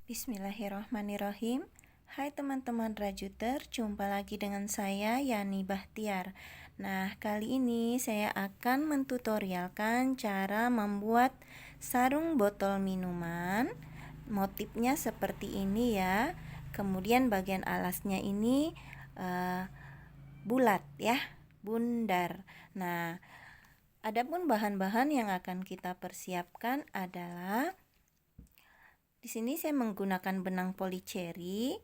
Bismillahirrahmanirrahim. Hai teman-teman Rajuter, jumpa lagi dengan saya Yani Bahtiar. Nah, kali ini saya akan mentutorialkan cara membuat sarung botol minuman. Motifnya seperti ini ya. Kemudian bagian alasnya ini bulat ya, bundar. Nah, adapun bahan-bahan yang akan kita persiapkan adalah di sini saya menggunakan benang polycherry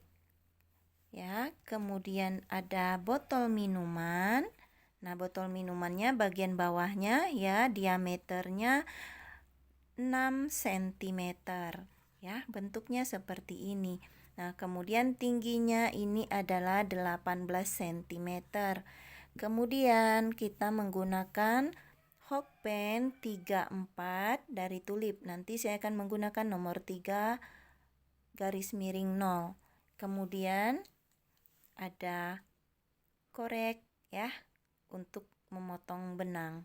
ya, kemudian ada botol minuman. Nah, botol minumannya bagian bawahnya ya diameternya 6 cm ya, bentuknya seperti ini. Nah, kemudian tingginya ini adalah 18 cm. Kemudian kita menggunakan Hokpen 34 dari tulip. Nanti saya akan menggunakan nomor 3 garis miring 0. Kemudian ada korek ya untuk memotong benang.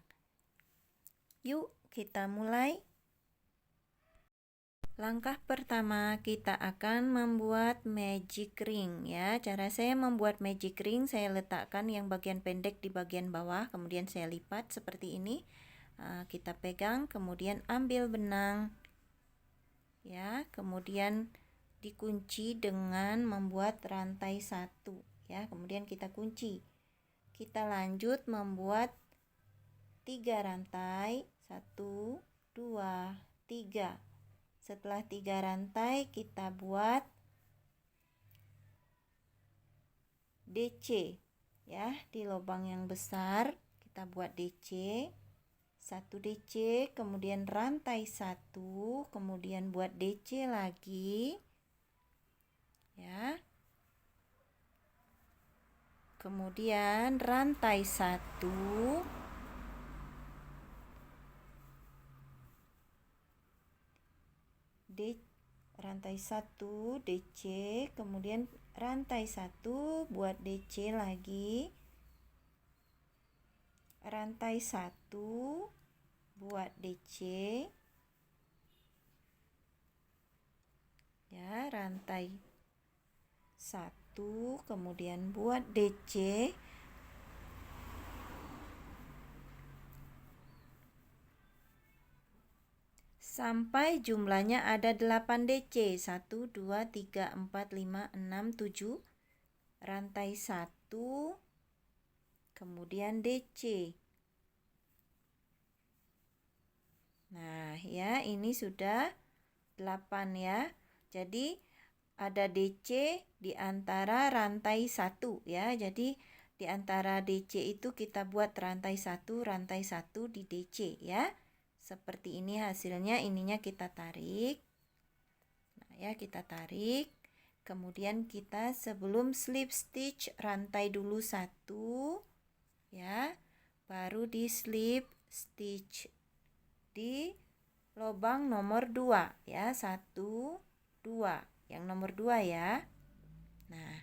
Yuk kita mulai. Langkah pertama kita akan membuat magic ring ya. Cara saya membuat magic ring, saya letakkan yang bagian pendek di bagian bawah, kemudian saya lipat seperti ini. Kita pegang, kemudian ambil benang ya, kemudian dikunci dengan membuat rantai 1 ya, kemudian kita kunci. Kita lanjut membuat 3 rantai, 1 2 3. Setelah 3 rantai kita buat DC ya, di lubang yang besar kita buat DC, 1 DC, kemudian rantai 1, kemudian buat DC lagi ya, kemudian rantai 1, rantai 1 DC, kemudian rantai 1 buat DC lagi, rantai 1 buat DC ya, rantai 1 kemudian buat DC, sampai jumlahnya ada 8 DC. 1 2 3 4 5 6 7, rantai 1 kemudian DC. Nah ya, ini sudah 8 ya. Jadi ada DC di antara rantai 1 ya. Jadi di antara DC itu kita buat rantai 1 di DC ya. Seperti ini hasilnya, ininya kita tarik. Nah ya, kita tarik. Kemudian kita sebelum slip stitch rantai dulu 1 ya. Baru di slip stitch di lubang nomor 2 ya, 1 2, yang nomor 2 ya. Nah,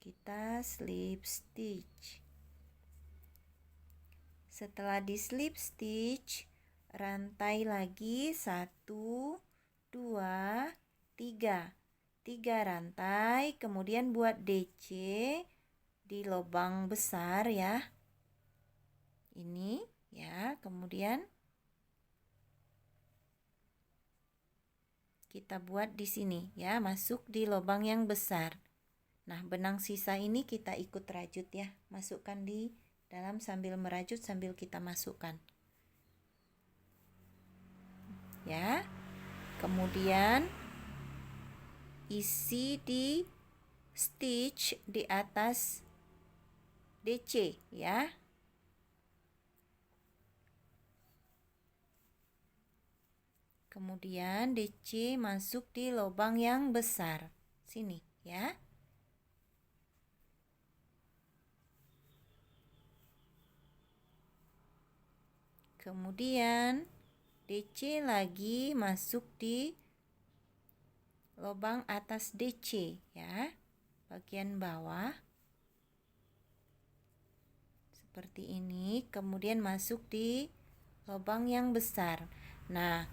kita slip stitch. Setelah di slip stitch, rantai lagi 1 2 3, 3 rantai, kemudian buat DC di lubang besar ya, ini ya, kemudian kita buat di sini ya, masuk di lubang yang besar. Nah, benang sisa ini kita ikut rajut ya, masukkan di dalam sambil merajut sambil kita masukkan ya. Kemudian isi di stitch di atas DC ya. Kemudian DC masuk di lubang yang besar sini ya. Kemudian DC lagi masuk di lubang atas DC ya, bagian bawah seperti ini, kemudian masuk di lubang yang besar. Nah,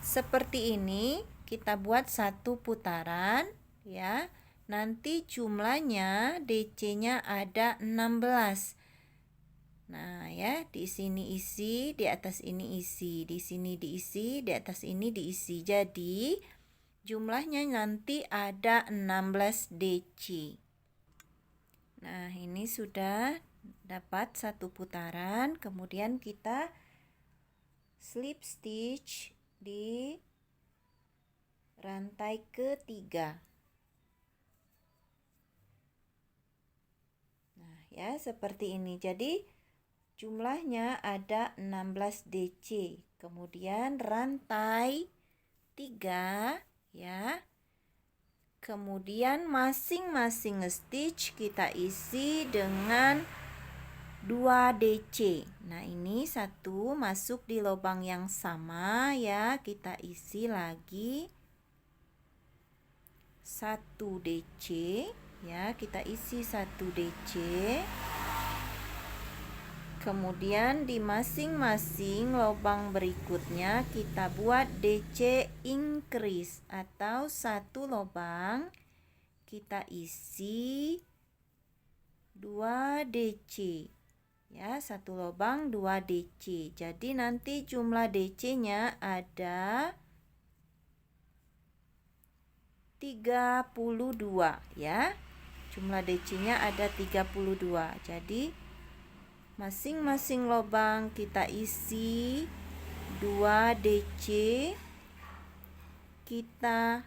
Seperti ini kita buat satu putaran ya. Nanti jumlahnya DC-nya ada 16. Nah, ya, di sini isi, di atas ini isi, di sini diisi, di atas ini diisi. Jadi, jumlahnya nanti ada 16 DC. Nah, ini sudah dapat satu putaran, kemudian kita slip stitch di rantai ketiga. Nah, ya, seperti ini. Jadi, jumlahnya ada 16 DC. Kemudian rantai 3 ya. Kemudian masing-masing stitch kita isi dengan 2 DC. Nah, ini satu masuk di lubang yang sama ya. Kita isi lagi 1 DC ya. Kita isi 1 DC. Kemudian di masing-masing lubang berikutnya kita buat DC increase atau satu lubang kita isi 2 DC. Ya, satu lubang 2 DC. Jadi nanti jumlah DC-nya ada 32 ya. Jumlah DC-nya ada 32. Jadi masing-masing lubang kita isi 2 DC. Kita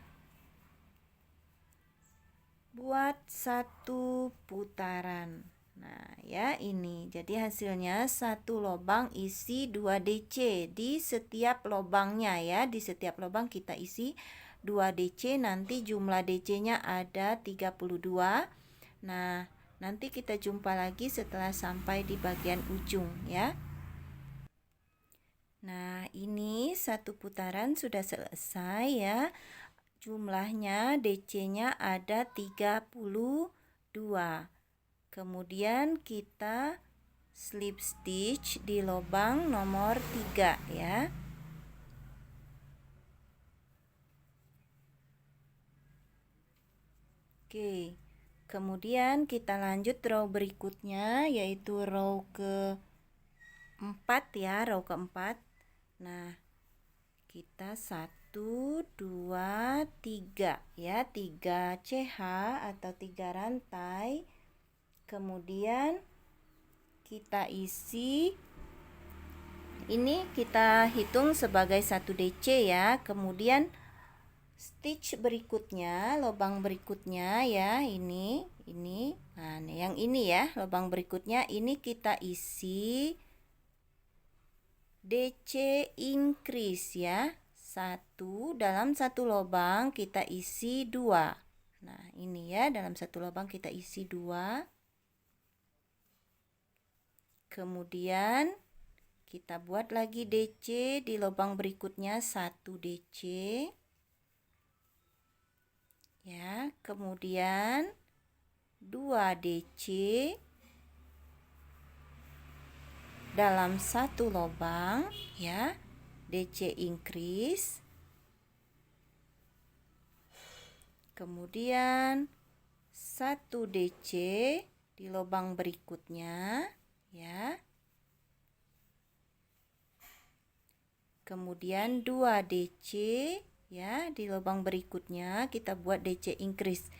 buat satu putaran. Nah, ya ini. Jadi hasilnya satu lubang isi 2 DC di setiap lubangnya ya. Di setiap lubang kita isi 2 DC. Nanti jumlah DC-nya ada 32. Nah, nanti kita jumpa lagi setelah sampai di bagian ujung ya. Nah, ini satu putaran sudah selesai ya. Jumlahnya DC-nya ada 32. Kemudian kita slip stitch di lubang nomor 3 ya. Oke. Kemudian kita lanjut row berikutnya, yaitu row ke-4 ya, row ke-4. Nah, kita 1, 2, 3 ya, 3 CH atau 3 rantai. Kemudian kita isi, ini kita hitung sebagai 1 DC ya. Kemudian stitch berikutnya, lubang berikutnya ya, ini. Nah, yang ini ya, lubang berikutnya ini kita isi DC increase ya. Dalam satu lubang kita isi 2. Nah, ini ya, dalam satu lubang kita isi 2. Kemudian kita buat lagi DC di lubang berikutnya 1 DC. Ya, kemudian 2 DC dalam satu lubang ya, DC increase. Kemudian 1 DC di lubang berikutnya ya. Kemudian 2 DC ya, di lubang berikutnya kita buat DC increase.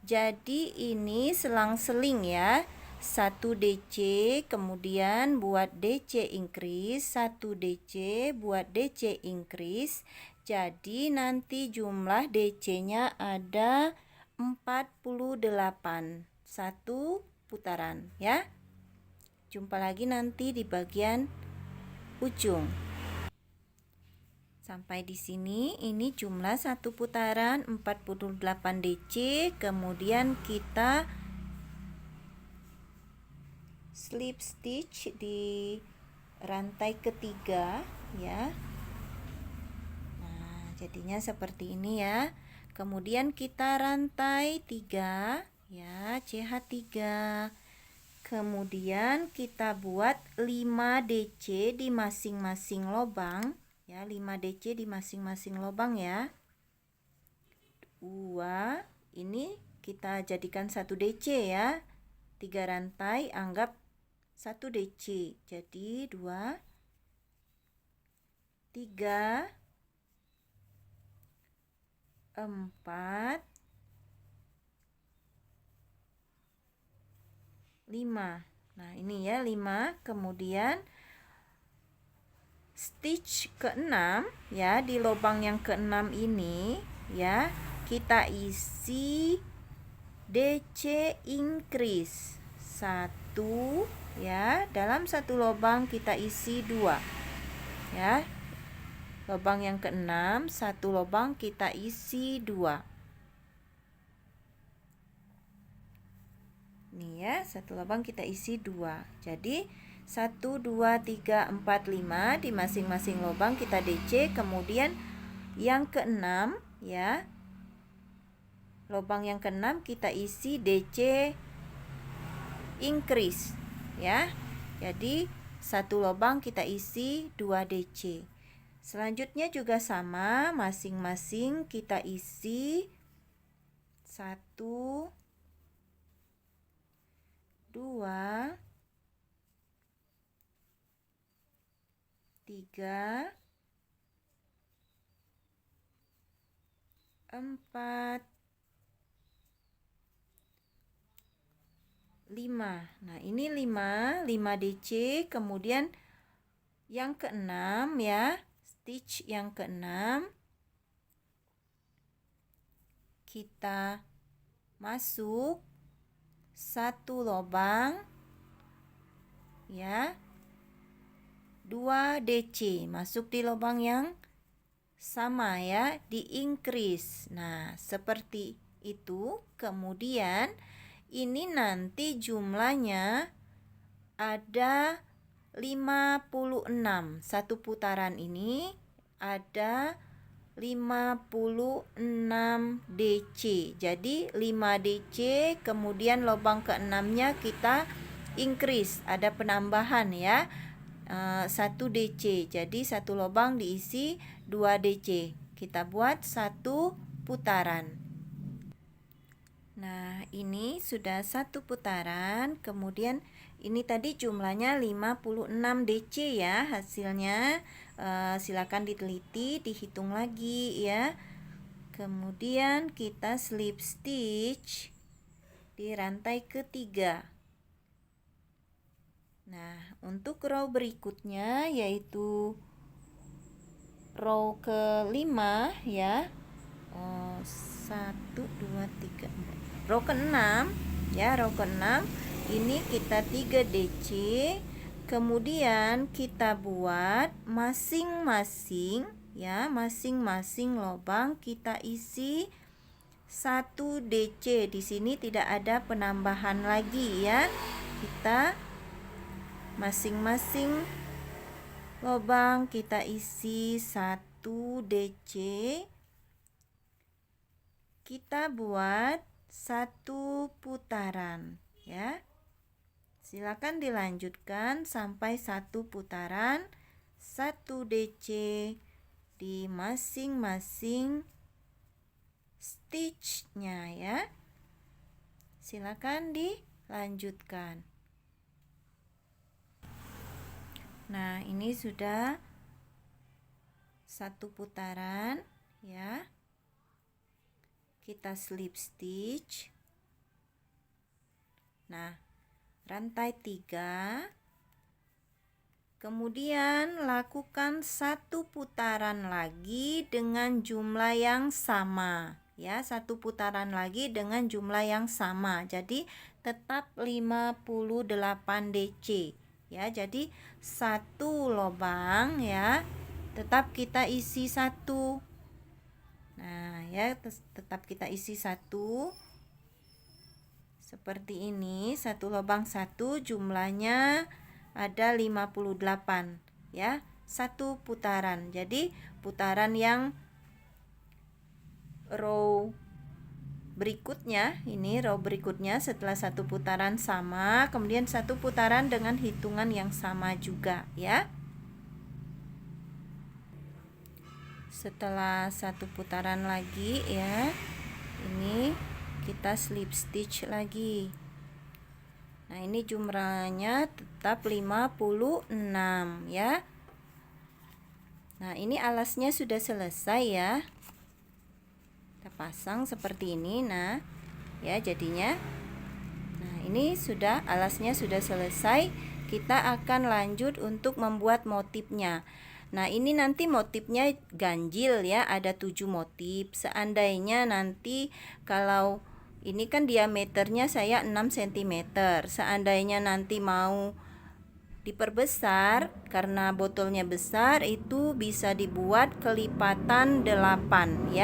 Jadi ini selang-seling ya. 1 DC, kemudian buat DC increase, 1 DC buat DC increase. Jadi nanti jumlah DC-nya ada 48. Satu putaran ya. Jumpa lagi nanti di bagian ujung. Sampai di sini, ini jumlah satu putaran 48 DC. Kemudian kita slip stitch di rantai ketiga ya. Nah, jadinya seperti ini ya. Kemudian kita rantai 3 ya, CH3. Kemudian kita buat 5 DC di masing-masing lubang ya, 5 DC di masing-masing lubang ya. 2, ini kita jadikan 1 DC ya. 3 rantai anggap 1 DC. Jadi 2, 3, 4, 5. Nah, ini ya 5. Kemudian stitch ke-6 ya, di lubang yang ke-6 ini ya, kita isi DC increase 1 ya. Dalam satu lubang kita isi 2 ya. Lubang yang ke-6, satu lubang kita isi 2. Nih ya, satu lubang kita isi 2. Jadi 1, 2, 3, 4, 5 di masing-masing lubang kita DC. Kemudian yang ke-6 ya, lubang yang ke-6 kita isi DC increase ya. Jadi satu lubang kita isi 2 DC. Selanjutnya juga sama, masing-masing kita isi 1, 2, 3, 4, 5. Nah, ini 5 DC. Kemudian yang ke-6 ya, stitch yang ke-6 kita masuk satu lubang ya, 2 DC, masuk di lubang yang sama ya, di increase. Nah, seperti itu. Kemudian ini nanti jumlahnya ada 56. Satu putaran ini ada 56 DC. Jadi 5 DC, kemudian lubang ke-6-nya kita increase, ada penambahan ya. 1 DC. Jadi satu lubang diisi 2 DC. Kita buat satu putaran. Nah, ini sudah satu putaran. Kemudian ini tadi jumlahnya 56 DC ya hasilnya. Silakan diteliti, dihitung lagi ya. Kemudian kita slip stitch di rantai ketiga. Nah, untuk row berikutnya yaitu row ke-5 ya. 1, 2, 3, 4. Row ke-6 ya, row ke-6 ini kita 3 DC. Kemudian kita buat masing-masing ya, masing-masing lubang kita isi 1 DC. Di sini tidak ada penambahan lagi ya. Kita masing-masing lubang kita isi 1 DC. Kita buat satu putaran ya. Silakan dilanjutkan sampai satu putaran, 1 DC di masing-masing stitchnya ya. Silakan dilanjutkan. Nah, ini sudah satu putaran ya. Kita slip stitch. Nah, rantai 3. Kemudian lakukan satu putaran lagi dengan jumlah yang sama ya, satu putaran lagi dengan jumlah yang sama. Jadi tetap 58 DC ya. Jadi satu lubang ya, tetap kita isi 1. Nah ya, tetap kita isi 1 seperti ini. Satu lubang 1, jumlahnya ada 58 ya, satu putaran. Jadi putaran yang row berikutnya, ini row berikutnya setelah satu putaran sama, kemudian satu putaran dengan hitungan yang sama juga ya. setelah satu putaran lagi ya, ini kita slip stitch lagi. Nah, ini jumlahnya tetap 56 ya. Nah, ini alasnya sudah selesai ya. Kita pasang seperti ini. Nah, ya jadinya. Nah, ini sudah alasnya sudah selesai. Kita akan lanjut untuk membuat motifnya. Nah, ini nanti motifnya ganjil ya, ada 7 motif. Seandainya nanti kalau ini kan diameternya saya 6 cm. Seandainya nanti mau diperbesar karena botolnya besar, itu bisa dibuat kelipatan 8 ya.